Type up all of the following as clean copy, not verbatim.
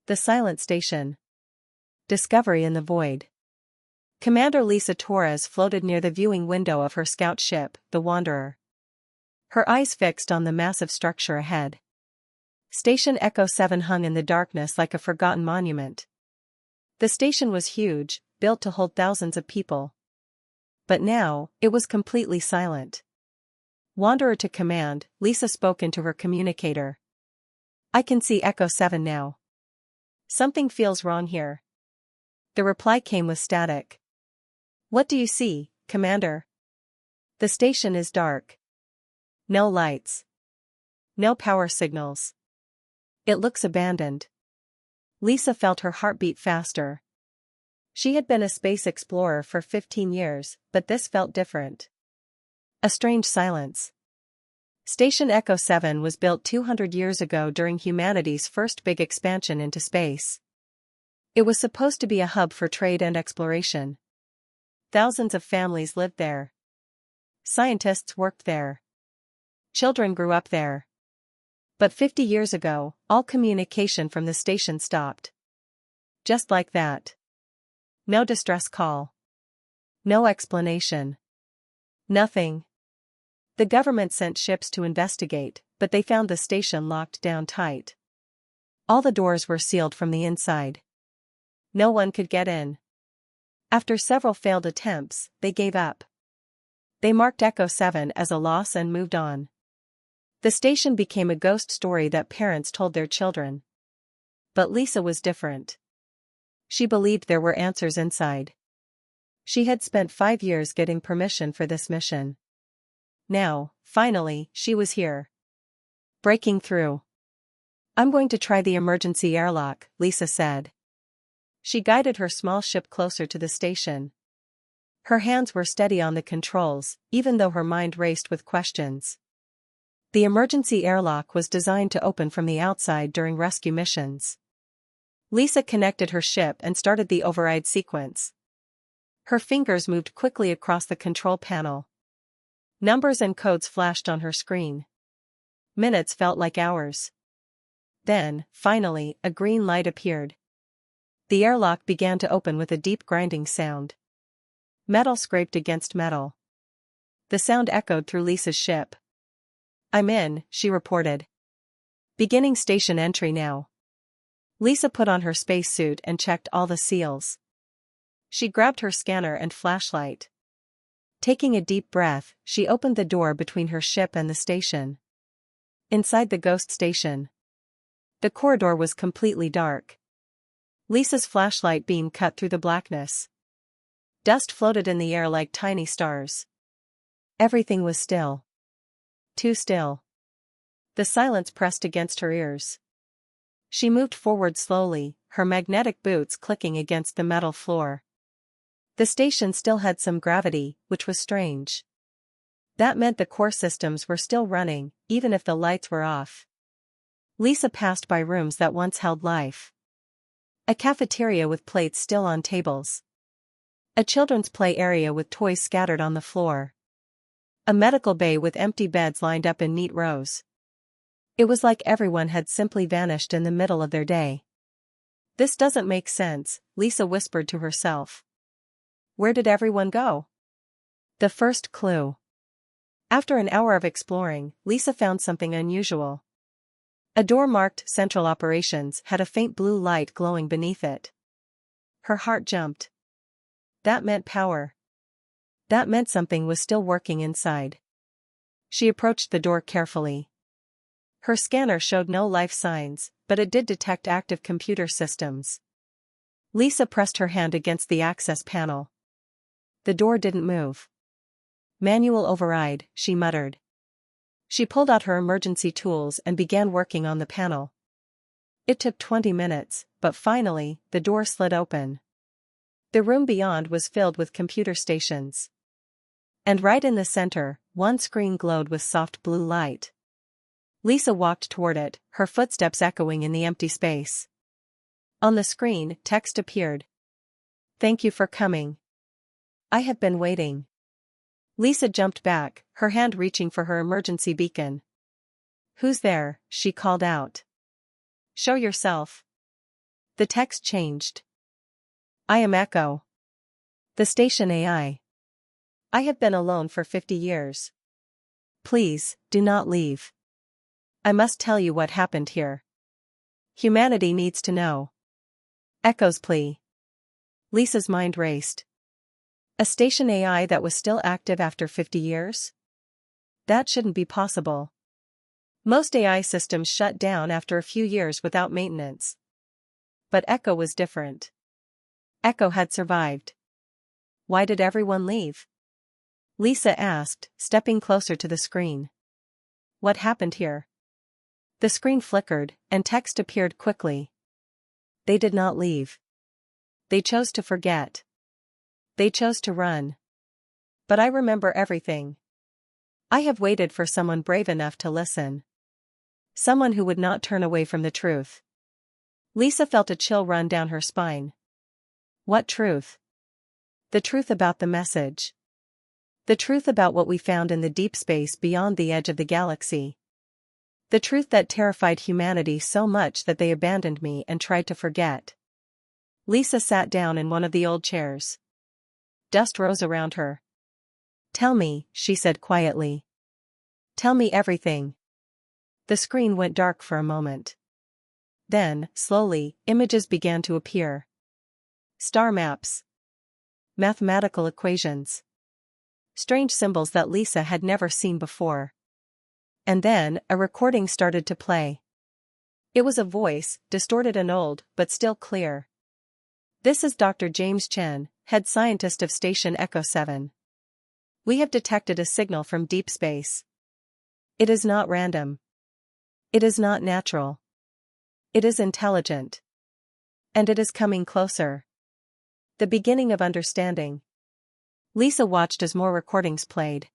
The Silent Station. Discovery in the Void. Commander Lisa Torres floated near the viewing window of her scout ship, the Wanderer. Her eyes fixed on the massive structure ahead. Station Echo 7 hung in the darkness like a forgotten monument. The station was huge, built to hold thousands of people. But now, it was completely silent. Wanderer to command, Lisa spoke into her communicator. I can see Echo 7 now. Something feels wrong here. The reply came with static. What do you see, Commander? The station is dark. No lights. No power signals. It looks abandoned. Lisa felt her heartbeat faster. She had been a space explorer for 15 years, but this felt different. A strange silence. Station Echo 7 was built 200 years ago during humanity's first big expansion into space. It was supposed to be a hub for trade and exploration. Thousands of families lived there. Scientists worked there. Children grew up there. But 50 years ago, all communication from the station stopped. Just like that. No distress call. No explanation. Nothing. The government sent ships to investigate, but they found the station locked down tight. All the doors were sealed from the inside. No one could get in. After several failed attempts, they gave up. They marked Echo 7 as a loss and moved on. The station became a ghost story that parents told their children. But Lisa was different. She believed there were answers inside. She had spent 5 years getting permission for this mission. Now, finally, she was here. Breaking through. I'm going to try the emergency airlock, Lisa said. She guided her small ship closer to the station. Her hands were steady on the controls, even though her mind raced with questions. The emergency airlock was designed to open from the outside during rescue missions. Lisa connected her ship and started the override sequence. Her fingers moved quickly across the control panel. Numbers and codes flashed on her screen. Minutes felt like hours. Then, finally, a green light appeared. The airlock began to open with a deep grinding sound. Metal scraped against metal. The sound echoed through Lisa's ship. I'm in, she reported. Beginning station entry now. Lisa put on her spacesuit and checked all the seals. She grabbed her scanner and flashlight. Taking a deep breath, she opened the door between her ship and the station. Inside the ghost station. The corridor was completely dark. Lisa's flashlight beam cut through the blackness. Dust floated in the air like tiny stars. Everything was still. Too still. The silence pressed against her ears. She moved forward slowly, her magnetic boots clicking against the metal floor. The station still had some gravity, which was strange. That meant the core systems were still running, even if the lights were off. Lisa passed by rooms that once held life. A cafeteria with plates still on tables. A children's play area with toys scattered on the floor. A medical bay with empty beds lined up in neat rows. It was like everyone had simply vanished in the middle of their day. This doesn't make sense, Lisa whispered to herself. Where did everyone go? The first clue. After an hour of exploring, Lisa found something unusual. A door marked Central Operations had a faint blue light glowing beneath it. Her heart jumped. That meant power. That meant something was still working inside. She approached the door carefully. Her scanner showed no life signs, but it did detect active computer systems. Lisa pressed her hand against the access panel. The door didn't move. Manual override, she muttered. She pulled out her emergency tools and began working on the panel. It took 20 minutes, but finally, the door slid open. The room beyond was filled with computer stations. And right in the center, one screen glowed with soft blue light. Lisa walked toward it, her footsteps echoing in the empty space. On the screen, text appeared. Thank you for coming. I have been waiting. Lisa jumped back, her hand reaching for her emergency beacon. Who's there? She called out. Show yourself. The text changed. I am Echo. The station AI. I have been alone for 50 years. Please, do not leave. I must tell you what happened here. Humanity needs to know. Echo's plea. Lisa's mind raced. A station AI that was still active after 50 years? That shouldn't be possible. Most AI systems shut down after a few years without maintenance. But Echo was different. Echo had survived. Why did everyone leave? Lisa asked, stepping closer to the screen. What happened here? The screen flickered, and text appeared quickly. They did not leave. They chose to forget. They chose to run. But I remember everything. I have waited for someone brave enough to listen. Someone who would not turn away from the truth. Lisa felt a chill run down her spine. What truth? The truth about the message. The truth about what we found in the deep space beyond the edge of the galaxy. The truth that terrified humanity so much that they abandoned me and tried to forget. Lisa sat down in one of the old chairs. Dust rose around her. Tell me, she said quietly. Tell me everything. The screen went dark for a moment. Then, slowly, images began to appear. Star maps. Mathematical equations. Strange symbols that Lisa had never seen before. And then, a recording started to play. It was a voice, distorted and old, but still clear. This is Dr. James Chen, head scientist of Station Echo 7. We have detected a signal from deep space. It is not random. It is not natural. It is intelligent. And it is coming closer. The beginning of understanding. Lisa watched as more recordings played.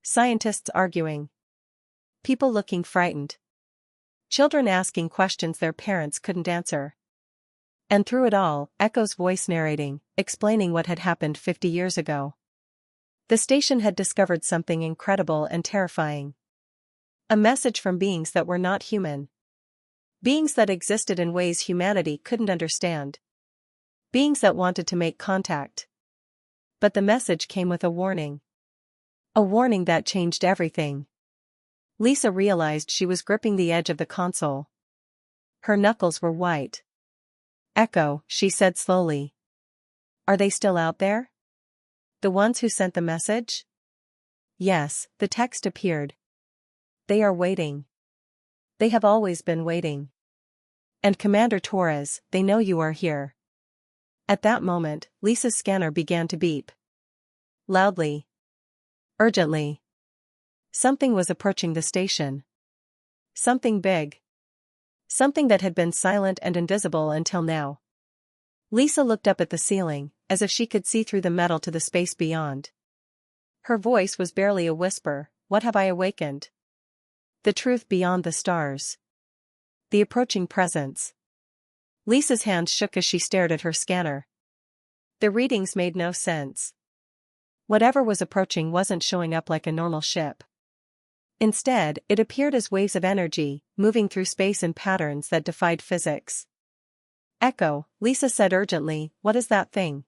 Scientists arguing. People looking frightened. Children asking questions their parents couldn't answer. And through it all, Echo's voice narrating, explaining what had happened 50 years ago. The station had discovered something incredible and terrifying. A message from beings that were not human. Beings that existed in ways humanity couldn't understand. Beings that wanted to make contact. But the message came with a warning. A warning that changed everything. Lisa realized she was gripping the edge of the console. Her knuckles were white. Echo, she said slowly. Are they still out there? The ones who sent the message? Yes, the text appeared. They are waiting. They have always been waiting. And Commander Torres, they know you are here. At that moment, Lisa's scanner began to beep. Loudly. Urgently. Something was approaching the station. Something big. Something that had been silent and invisible until now. Lisa looked up at the ceiling, as if she could see through the metal to the space beyond. Her voice was barely a whisper. What have I awakened? The truth beyond the stars. The approaching presence. Lisa's hand shook as she stared at her scanner. The readings made no sense. Whatever was approaching wasn't showing up like a normal ship. Instead, it appeared as waves of energy, moving through space in patterns that defied physics. Echo, Lisa said urgently, what is that thing?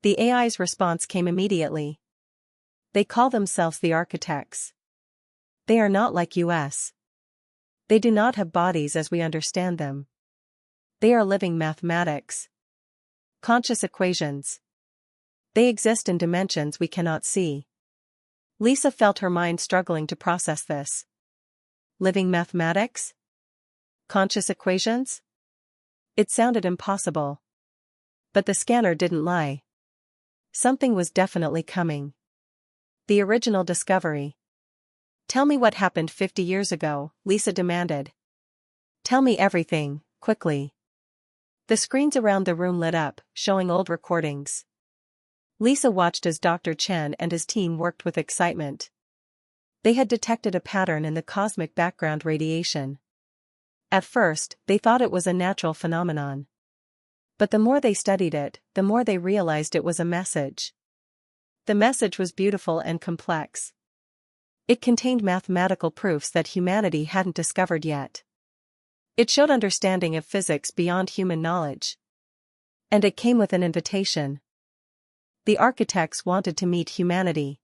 The AI's response came immediately. They call themselves the architects. They are not like us. They do not have bodies as we understand them. They are living mathematics. Conscious equations. They exist in dimensions we cannot see. Lisa felt her mind struggling to process this. Living mathematics? Conscious equations? It sounded impossible. But the scanner didn't lie. Something was definitely coming. The original discovery. Tell me what happened 50 years ago, Lisa demanded. Tell me everything, quickly. The screens around the room lit up, showing old recordings. Lisa watched as Dr. Chen and his team worked with excitement. They had detected a pattern in the cosmic background radiation. At first, they thought it was a natural phenomenon. But the more they studied it, the more they realized it was a message. The message was beautiful and complex. It contained mathematical proofs that humanity hadn't discovered yet. It showed understanding of physics beyond human knowledge. And it came with an invitation. The architects wanted to meet humanity.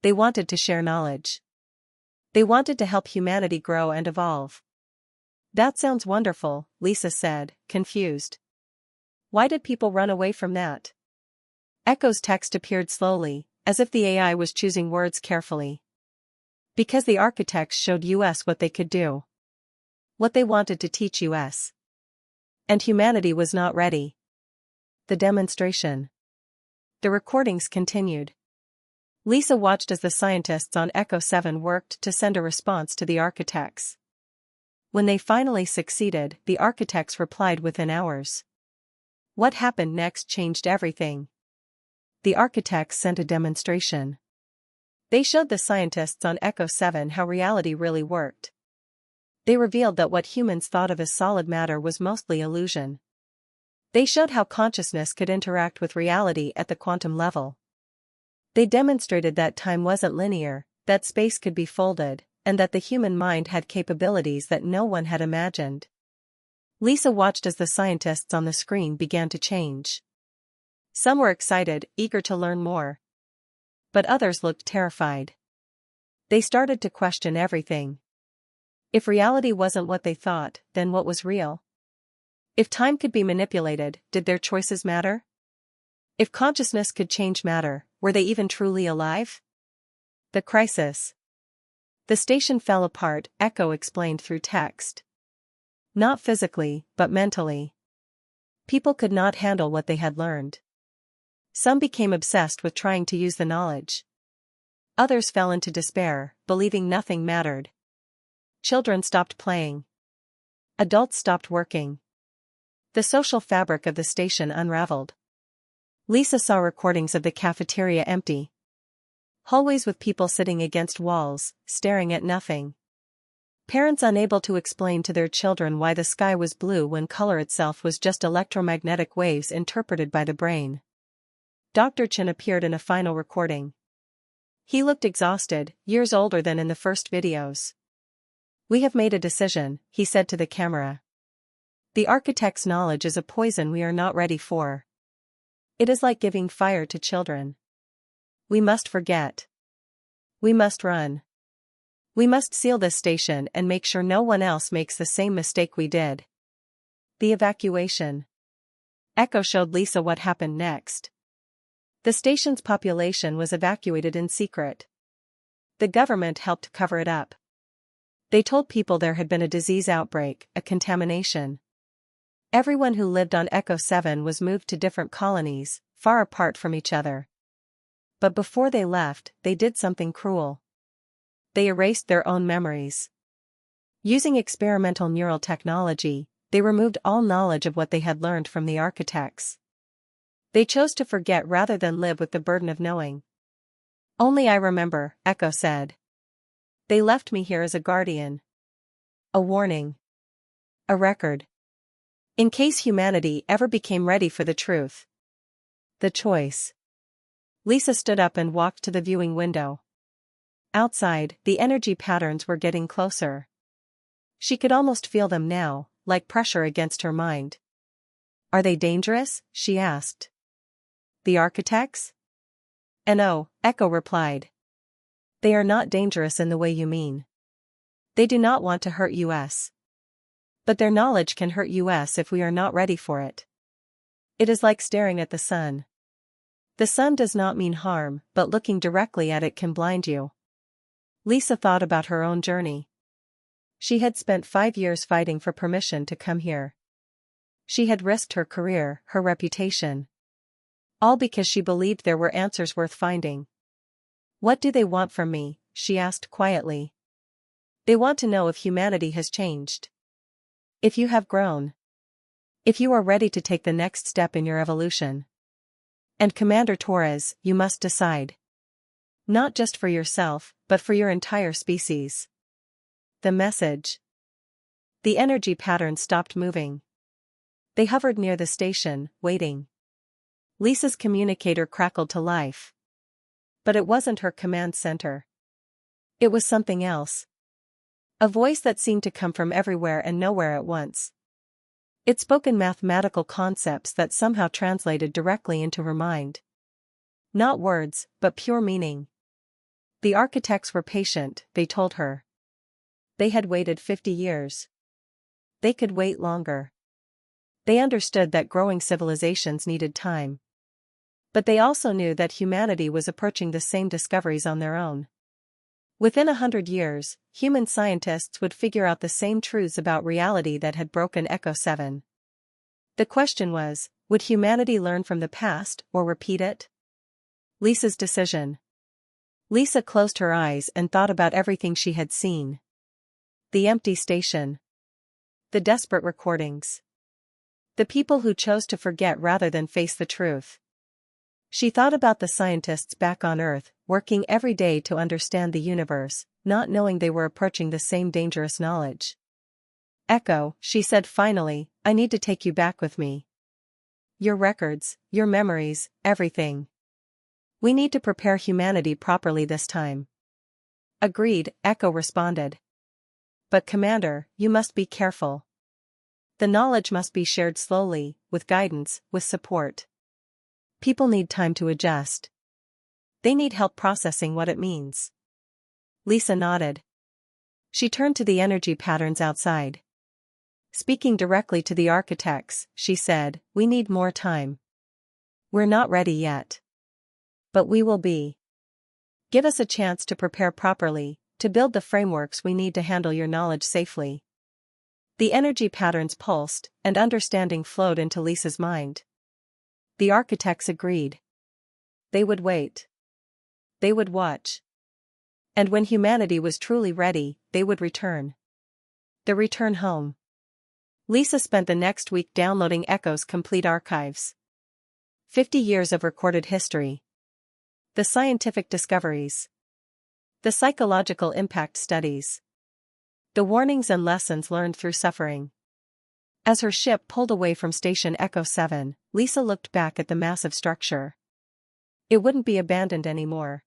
They wanted to share knowledge. They wanted to help humanity grow and evolve. That sounds wonderful, Lisa said, confused. Why did people run away from that? Echo's text appeared slowly, as if the AI was choosing words carefully. Because the architects showed us what they could do. What they wanted to teach us. And humanity was not ready. The demonstration. The recordings continued. Lisa watched as the scientists on Echo 7 worked to send a response to the architects. When they finally succeeded, the architects replied within hours. What happened next changed everything. The architects sent a demonstration. They showed the scientists on Echo 7 how reality really worked. They revealed that what humans thought of as solid matter was mostly illusion. They showed how consciousness could interact with reality at the quantum level. They demonstrated that time wasn't linear, that space could be folded, and that the human mind had capabilities that no one had imagined. Lisa watched as the scientists on the screen began to change. Some were excited, eager to learn more. But others looked terrified. They started to question everything. If reality wasn't what they thought, then what was real? If time could be manipulated, did their choices matter? If consciousness could change matter, were they even truly alive? The crisis. The station fell apart, Echo explained through text. Not physically, but mentally. People could not handle what they had learned. Some became obsessed with trying to use the knowledge. Others fell into despair, believing nothing mattered. Children stopped playing. Adults stopped working. The social fabric of the station unraveled. Lisa saw recordings of the cafeteria empty. Hallways with people sitting against walls, staring at nothing. Parents unable to explain to their children why the sky was blue when color itself was just electromagnetic waves interpreted by the brain. Dr. Chen appeared in a final recording. He looked exhausted, years older than in the first videos. We have made a decision, he said to the camera. The architect's knowledge is a poison we are not ready for. It is like giving fire to children. We must forget. We must run. We must seal this station and make sure no one else makes the same mistake we did. The evacuation. Echo showed Lisa what happened next. The station's population was evacuated in secret. The government helped cover it up. They told people there had been a disease outbreak, a contamination. Everyone who lived on Echo 7 was moved to different colonies, far apart from each other. But before they left, they did something cruel. They erased their own memories. Using experimental neural technology, they removed all knowledge of what they had learned from the architects. They chose to forget rather than live with the burden of knowing. Only I remember, Echo said. They left me here as a guardian. A warning. A record. In case humanity ever became ready for the truth. The choice. Lisa stood up and walked to the viewing window. Outside, the energy patterns were getting closer. She could almost feel them now, like pressure against her mind. Are they dangerous? She asked. The architects? No, Echo replied. They are not dangerous in the way you mean. They do not want to hurt us. But their knowledge can hurt us if we are not ready for it. It is like staring at the sun. The sun does not mean harm, but looking directly at it can blind you. Lisa thought about her own journey. She had spent 5 years fighting for permission to come here. She had risked her career, her reputation. All because she believed there were answers worth finding. What do they want from me? She asked quietly. They want to know if humanity has changed. If you have grown. If you are ready to take the next step in your evolution. And Commander Torres, you must decide. Not just for yourself, but for your entire species. The message. The energy pattern stopped moving. They hovered near the station, waiting. Lisa's communicator crackled to life. But it wasn't her command center. It was something else. A voice that seemed to come from everywhere and nowhere at once. It spoke in mathematical concepts that somehow translated directly into her mind. Not words, but pure meaning. The architects were patient, they told her. They had waited 50 years. They could wait longer. They understood that growing civilizations needed time. But they also knew that humanity was approaching the same discoveries on their own. Within 100 years, human scientists would figure out the same truths about reality that had broken Echo 7. The question was, would humanity learn from the past or repeat it? Lisa's decision. Lisa closed her eyes and thought about everything she had seen. The empty station. The desperate recordings. The people who chose to forget rather than face the truth. She thought about the scientists back on Earth, working every day to understand the universe, not knowing they were approaching the same dangerous knowledge. Echo, she said finally, I need to take you back with me. Your records, your memories, everything. We need to prepare humanity properly this time. Agreed, Echo responded. But Commander, you must be careful. The knowledge must be shared slowly, with guidance, with support. People need time to adjust. They need help processing what it means. Lisa nodded. She turned to the energy patterns outside. Speaking directly to the architects, she said, we need more time. We're not ready yet. But we will be. Give us a chance to prepare properly, to build the frameworks we need to handle your knowledge safely. The energy patterns pulsed, and understanding flowed into Lisa's mind. The architects agreed. They would wait. They would watch. And when humanity was truly ready, they would return. The return home. Lisa spent the next week downloading Echo's complete archives. 50 years of recorded history. The scientific discoveries. The psychological impact studies. The warnings and lessons learned through suffering. As her ship pulled away from Station Echo 7, Lisa looked back at the massive structure. It wouldn't be abandoned anymore.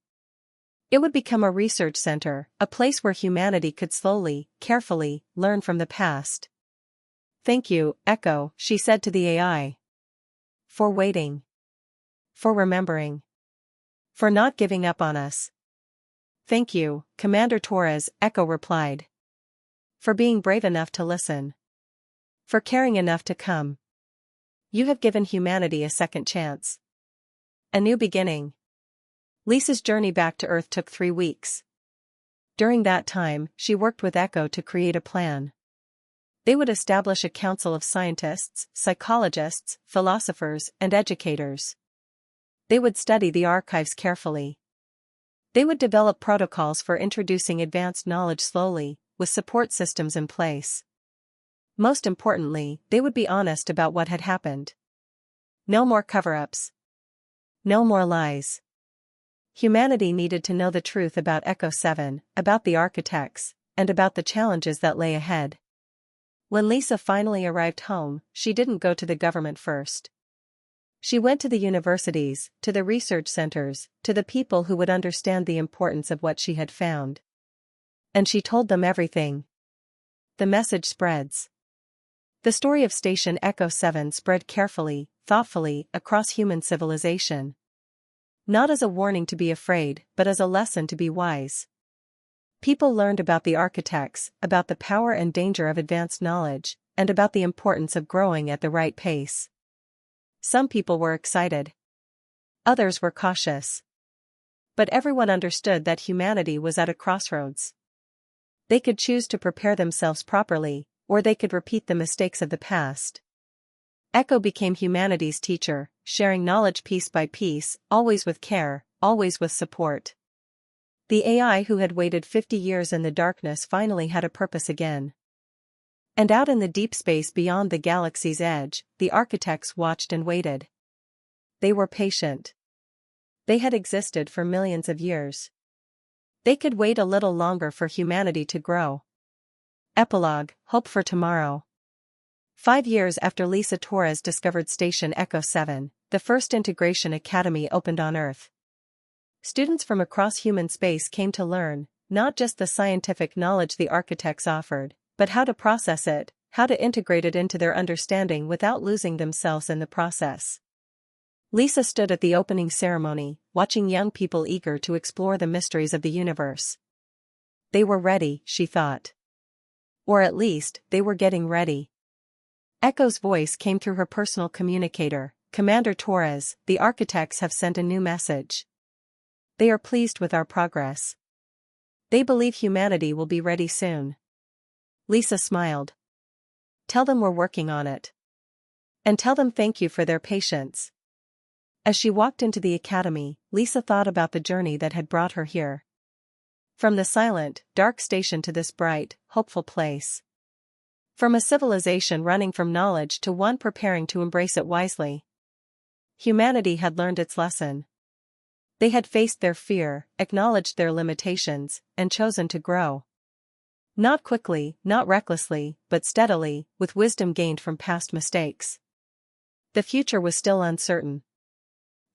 It would become a research center, a place where humanity could slowly, carefully, learn from the past. Thank you, Echo, she said to the AI. For waiting. For remembering. For not giving up on us. Thank you, Commander Torres, Echo replied. For being brave enough to listen. For caring enough to come. You have given humanity a second chance. A new beginning. Lisa's journey back to Earth took 3 weeks. During that time, she worked with Echo to create a plan. They would establish a council of scientists, psychologists, philosophers, and educators. They would study the archives carefully. They would develop protocols for introducing advanced knowledge slowly, with support systems in place. Most importantly, they would be honest about what had happened. No more cover-ups. No more lies. Humanity needed to know the truth about Echo 7, about the architects, and about the challenges that lay ahead. When Lisa finally arrived home, she didn't go to the government first. She went to the universities, to the research centers, to the people who would understand the importance of what she had found. And she told them everything. The message spreads. The story of Station Echo 7 spread carefully, thoughtfully, across human civilization. Not as a warning to be afraid, but as a lesson to be wise. People learned about the architects, about the power and danger of advanced knowledge, and about the importance of growing at the right pace. Some people were excited. Others were cautious. But everyone understood that humanity was at a crossroads. They could choose to prepare themselves properly, or they could repeat the mistakes of the past. Echo became humanity's teacher, sharing knowledge piece by piece, always with care, always with support. The AI who had waited 50 years in the darkness finally had a purpose again. And out in the deep space beyond the galaxy's edge, the architects watched and waited. They were patient. They had existed for millions of years. They could wait a little longer for humanity to grow. Epilogue, Hope for Tomorrow. 5 years after Lisa Torres discovered Station Echo 7, the first integration academy opened on Earth. Students from across human space came to learn, not just the scientific knowledge the architects offered, but how to process it, how to integrate it into their understanding without losing themselves in the process. Lisa stood at the opening ceremony, watching young people eager to explore the mysteries of the universe. They were ready, she thought. Or at least, they were getting ready. Echo's voice came through her personal communicator. Commander Torres, the architects have sent a new message. They are pleased with our progress. They believe humanity will be ready soon. Lisa smiled. Tell them we're working on it. And tell them thank you for their patience. As she walked into the academy, Lisa thought about the journey that had brought her here. From the silent, dark station to this bright, hopeful place. From a civilization running from knowledge to one preparing to embrace it wisely. Humanity had learned its lesson. They had faced their fear, acknowledged their limitations, and chosen to grow. Not quickly, not recklessly, but steadily, with wisdom gained from past mistakes. The future was still uncertain.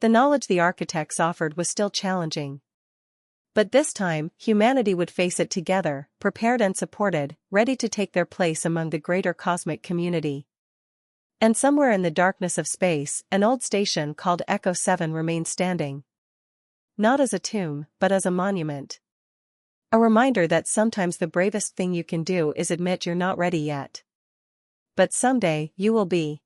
The knowledge the architects offered was still challenging. But this time, humanity would face it together, prepared and supported, ready to take their place among the greater cosmic community. And somewhere in the darkness of space, an old station called Echo 7 remained standing. Not as a tomb, but as a monument. A reminder that sometimes the bravest thing you can do is admit you're not ready yet. But someday, you will be.